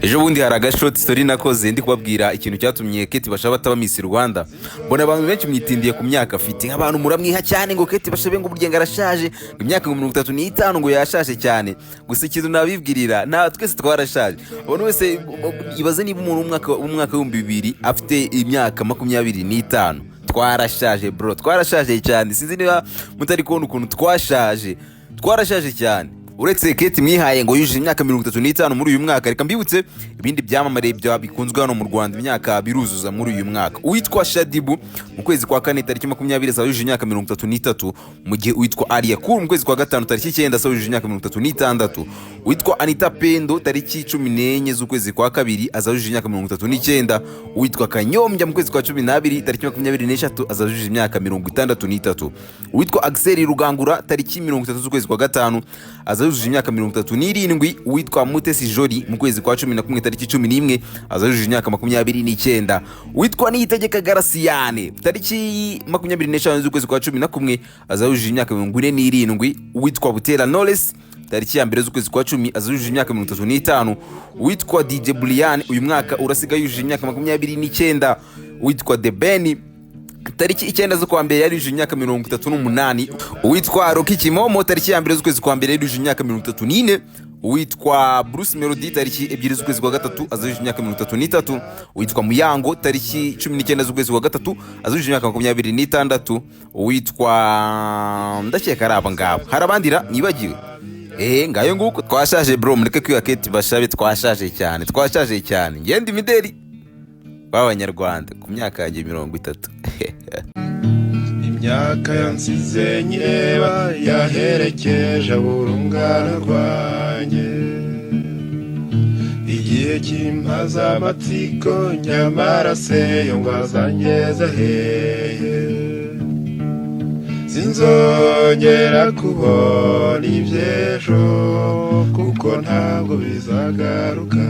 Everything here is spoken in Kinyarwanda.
ejo bundi hari agashoti story nakoze ndi kubabwira ikintu cyatumye Kate Bashabe ataba Miss Rwanda. Mbona abantu benshi mwitindiye ku myaka afite, nk'abantu muramwiha cyane ngo Kate Bashabe ngo burya ngarashaje, ngo imyaka 35 ngo yashaje cyane. Gusa ikintu nabibwirira na twese twarashaje. Abantu wese ibaze niba umuntu umwaka w'2000 afite imyaka 25. Twarashaje bro, twarashaje cyane. Sinzi niba mutari kubona ukuntu twarashaje cyane. Uretse Kate mwihaye ngo yujuje imyaka 35 muri uyu mwaka, reka mbibutse ibindi byamamare bya bikunzwe hano mu Rwanda imyaka biruzuza muri uyu mwaka. Uwitwa Shadibu mu kwezi kwa 4 tariki 20 azajuje imyaka 33, mu gihe uwitwa Alia Cool mu kwezi kwa 5 tariki 9 azajuje imyaka 36. Uwitwa Anita Pendo tariki 14 z'ukwezi kwa 2 azajuje imyaka 39. Uwitwa Kanyombya mu kwezi kwa 12 tariki 23 azajuje imyaka 63. Uwitwa Axel Rugangura tariki 30 z'ukwezi kwa 5 azajuje imyaka 37. Uwitwa Mutesi Joli mu kwezi kwa 11 tariki 11 azajuje imyaka 29. Uwitwa Niyitegeka Garasiane tariki 25 z'ukwezi kwa 11 azajuje imyaka 47. Uwitwa Butera Knowless tariki ya mbere z'ukwezi kwa 10 azajuje imyaka 35. Uwitwa DJ Bullian uyu mwaka urasiga yujuje imyaka 29. Uwitwa The Ben tariki 9 zo kwa mbere yari imyaka 38. Uwitwa Rocky Kimomo tariki ya mbere z'ukwezi kwa mbere yari imyaka 34. Uwitwa Bruce Melody tariki 2 z'ukwezi kwa 3 azujuje imyaka 33. Uwitwa Muyango tariki 19 z'ukwezi kwa 3 azujuje imyaka 26. Uwitwa ndakeka araba ngabo harabandira nibagiwe. Ngayo nguko twashaje bro, mureke kwiga Kate Bashabe twashaje cyane. Ngende imideri b'Abanyarwanda ku myaka yanjye 30. Imyaka yansize nyireba yaherekeje urungano rwanjye, igihe kimpaza amatsiko nyamara se yo ngwazangeza hehe, sinzongera kubona iby'ejo kuko ntabwo bizagaruka.